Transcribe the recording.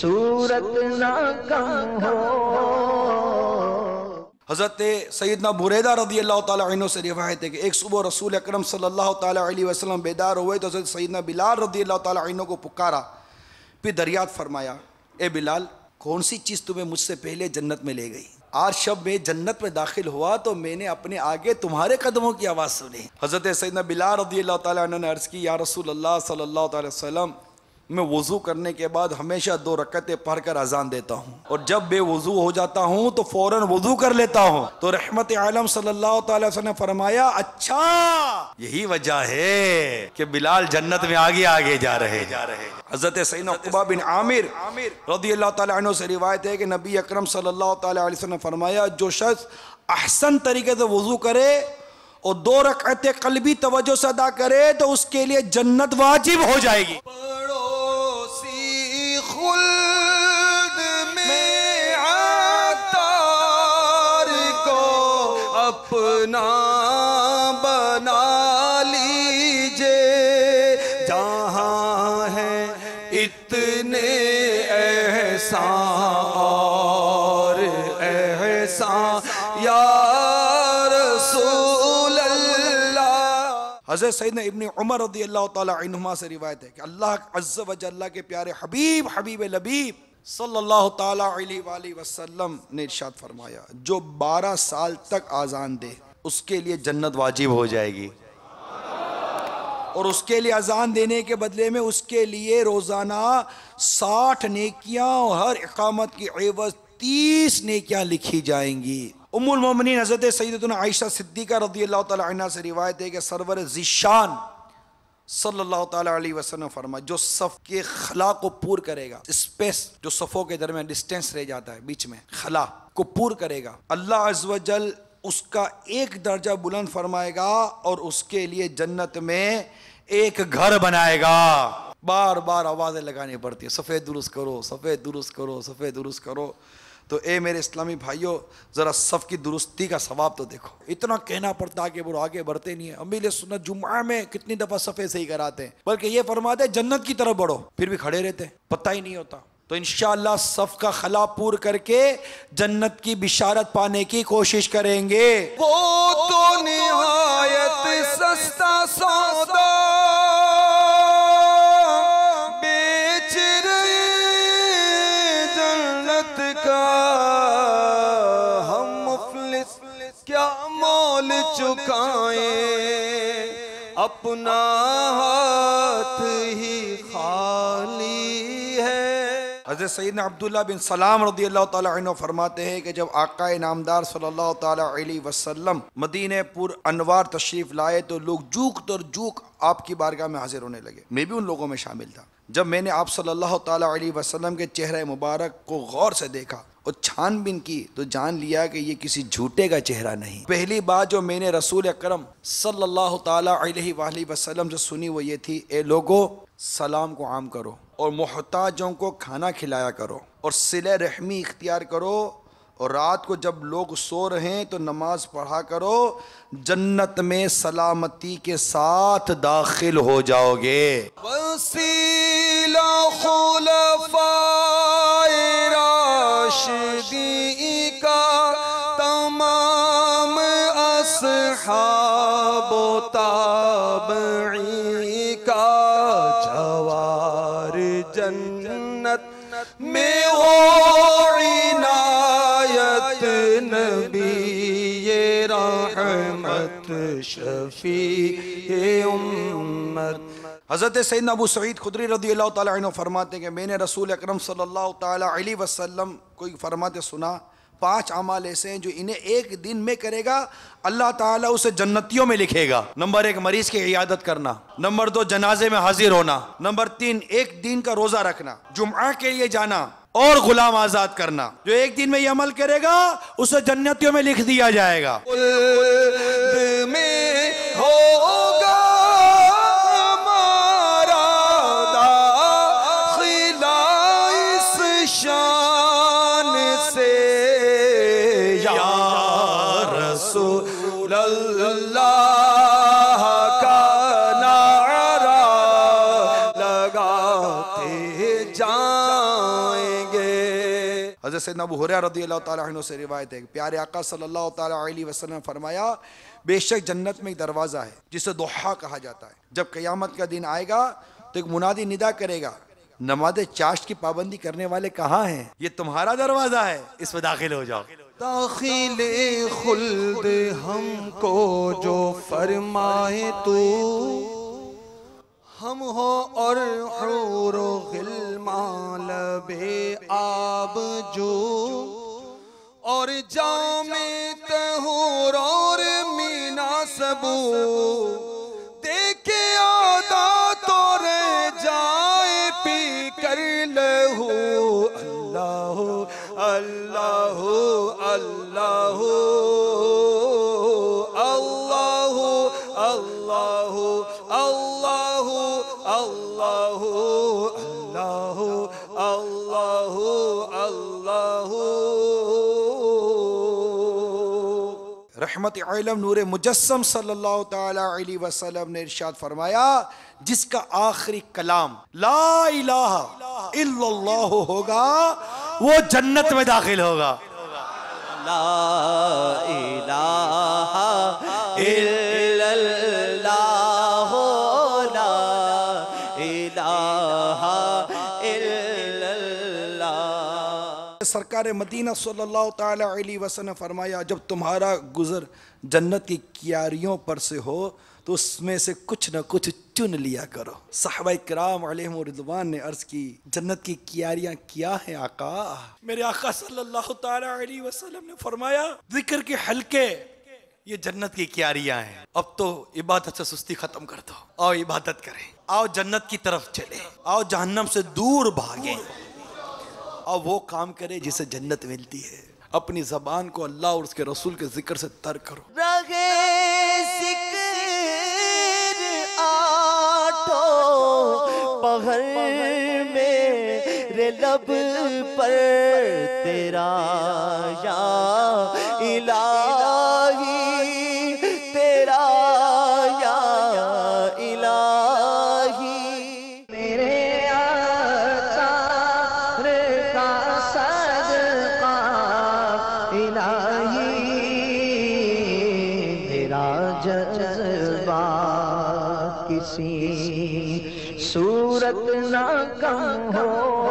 सूरत ना कम हो। हज़रत सैयदना बुरैदा रज़ी अल्लाह ताला अन्हु से रिवायत है कि एक सुबह रसूल अकरम सल्लल्लाहु ताला अलैहि वसल्लम बेदार हुए तो हज़रत सैयदना बिलाल रज़ी अल्लाह ताला अन्हु को पुकारा, फिर दरियात फरमाया, ए बिलाल, कौन सी चीज़ तुम्हें मुझसे पहले जन्नत में ले गई? आज जब मैं जन्नत में दाखिल हुआ तो मैंने अपने आगे तुम्हारे कदमों की आवाज़ सुनी। हज़रत सैयदना बिलाल रज़ी अल्लाह ताला अन्हु ने अर्ज़ की, या रसूल अल्लाह सल्लल्लाहु अलैहि वसल्लम, मैं वज़ू करने के बाद हमेशा 2 रकअतें पढ़कर अजान देता हूँ, और जब बेवज़ू हो जाता हूँ तो फ़ौरन वज़ू कर लेता हूँ। तो रहमत आलम सल्लल्लाहु अलैहि वसल्लम ने फरमाया, अच्छा यही वजह है कि बिलाल जन्नत में आगे आगे जा रहे हैं। हज़रत सैयदना उक़बा बिन आमिर रज़ी अल्लाह ताला अन्हु से रिवायत है कि नबी अकरम सल्लल्लाहु अलैहि वसल्लम ने फरमाया, जो शख्स अहसन तरीके से वज़ू करे और 2 रकअतें क़ल्बी तवज्जो से अदा करे तो उसके लिए जन्नत वाजिब हो जाएगी। खुल्द में अतार को अपना बना लीजिए, जहाँ है इतने एहसान और एहसान या रसूल अल्लाह। हज़रत सैयदना इब्न उमर रज़ी अल्लाह ताला अन्हुमा से रिवायत है कि अल्लाह अज़्ज़ व जल्ला के प्यारे हबीब हबीब लबीब सल्लल्लाहु ताला अलैहि वसल्लम ने इरशाद फरमाया, जो 12 साल तक आज़ान दे उसके लिए जन्नत वाजिब हो जाएगी, और उसके लिए अजान देने के बदले में उसके लिए रोज़ाना 60 नेकियां और हर इकामत की एवज़ 30 नेकियां लिखी जाएंगी। उम्मुल मोमिनीन हज़रत सैयदतुना आयशा सिद्दीक़ा रज़ियल्लाहु ताला अन्हा से रिवायत है कि सरवर ज़िशान सल्लल्लाहु ताला अलैहि वसल्लम फरमाया, जो सफ़ के खला को पूर करेगा, स्पेस जो सफ़ों के दरमियान डिस्टेंस रह जाता है बीच में, खला को पूर करेगा, अल्लाह अज़्ज़ व जल उसका एक दर्जा बुलंद फरमाएगा और उसके लिए जन्नत में एक घर बनाएगा। बार बार आवाज़ें लगानी पड़ती है, सफ़ेद दुरुस्त करो, सफ़ेद दुरुस्त करो, सफ़ेद दुरुस्त करो। तो ए मेरे इस्लामी भाइयों, ज़रा सफ़ की दुरुस्ती का सवाब तो देखो। इतना कहना पड़ता है कि वो आगे बढ़ते नहीं है। अमीर सुन्नत जुम्मा में कितनी दफ़ा सफ़े सही कराते हैं, बल्कि ये फरमाते हैं जन्नत की तरफ बढ़ो, फिर भी खड़े रहते हैं, पता ही नहीं होता। तो इंशाअल्लाह सफ़ का खला पूर करके जन्नत की बिशारत पाने की कोशिश करेंगे। वो तो निहायत सस्ता सौदा बेच रहे जन्नत का, हम मुफलिस क्या मोल चुकाएं, अपना हाथ ही खाली है। हज़रत सैयदना अब्दुल्लाह बिन सलाम रज़ियल्लाहु ताला अन्हु फरमाते हैं कि जब आक़ाए नामदार सल्लल्लाहु ताला अलैहि वसल्लम मदीने पुर अनवार तशरीफ़ लाए तो लोग जूक तर जूक आपकी बारगाह में हाजिर होने लगे। मैं भी उन लोगों में शामिल था। जब मैंने आप सल्लल्लाहु ताला अलैहि वसल्लम के चेहरे मुबारक को गौर से देखा और छानबीन की तो जान लिया कि ये किसी झूठे का चेहरा नहीं। पहली बात जो मैंने रसूल अकरम सल्लल्लाहु ताला अलैहि वसल्लम से सुनी वो ये थी, ए लोगो सलाम को आम करो और मोहताजों को खाना खिलाया करो और सिले रहमी इख्तियार करो, और रात को जब लोग सो रहे हैं तो नमाज पढ़ा करो, जन्नत में सलामती के साथ दाखिल हो जाओगे। वसीला खुलफाए राशिदी का तमाम अस्हाबो ताबई का जवार जन्नत में हो इनायत, नबी ये रहमत शफी उम्मत। हज़रत सैयदना अबू सईद खुदरी रज़ियल्लाहु ताला अन्हु फरमाते हैं कि मैंने रसूल अकरम सल्लल्लाहु ताला अलैहि वसल्लम को फरमाते सुना, 5 अमाल ऐसे हैं जो इन्हें एक दिन में करेगा अल्लाह ताला उसे जन्नतियों में लिखेगा। नंबर 1 मरीज की इयादत करना, नंबर 2 जनाजे में हाजिर होना, नंबर 3 एक दिन का रोजा रखना, जुम्आ के लिए जाना और गुलाम आजाद करना। जो एक दिन में ये अमल करेगा उसे जन्नतियों में लिख दिया जाएगा। लगाते जाएं हज़रत सैयदना अबू हुरैरा रज़ियल्लाहु ताला अन्हु से रिवायत है कि प्यारे आका सल्लल्लाहु ताला अलैहि वसल्लम ने फरमाया, बेशक जन्नत में एक दरवाज़ा है जिसे दुहा कहा जाता है। जब क़यामत का दिन आएगा तो एक मुनादी निदा करेगा, नमाज़ चाश्त की पाबंदी करने वाले कहाँ हैं? ये तुम्हारा दरवाज़ा है, इसमें दाखिल हो जाओ। दाखिले खुल्द हमको जो फरमाए तू, हम हो और हूरो गिल्मान लबे आब जो, और जामे तहूर और मीना सबू, देखे आदा तोरे जाए पी कर लहू। अल्लाह अल्लाह अल्लाह अल्लाह अल्लाह अल्लाह अल्लाह अल्लाह अल्लाह। रहमत आलम नूर मुजस्सम सल्लल्लाहु ताला अलैहि वसल्लम ने इरशाद फरमाया, जिसका आखिरी कलाम ला इलाहा इल्लल्लाह होगा वो जन्नत में दाखिल होगा। ला इलाहा इल्लल्लाह, ला इलाहा इल्लल्लाह। सरकार मदीना सल्लल्लाहु ताला अलैहि वसल्लम फरमाया, जब तुम्हारा गुजर जन्नत की क्यारियों पर से हो तो उसमें से कुछ न कुछ चुन लिया करो। सहाबा किराम अलैहिम रिज़वान ने अर्ज की, जन्नत की क्यारियां क्या हैं आका? मेरे आका सल्लल्लाहु ताला अलैहि वसल्लम ने फरमाया, जिक्र के हल्के ये जन्नत की क्यारियां हैं। अब तो इबादत से सुस्ती खत्म कर दो, आओ इबादत करें, आओ जन्नत की तरफ चले, आओ जहन्नम से दूर भागें, और वो काम करे जिसे जन्नत मिलती है। अपनी जबान को अल्लाह और उसके रसूल के जिक्र से तर करो। पहर मेरे लब पर तेरा या इलाही, तेरा या इलाही। मेरे आसार का सदका इलाही, मेरा जज्बा किसी सूरत ना कम हो।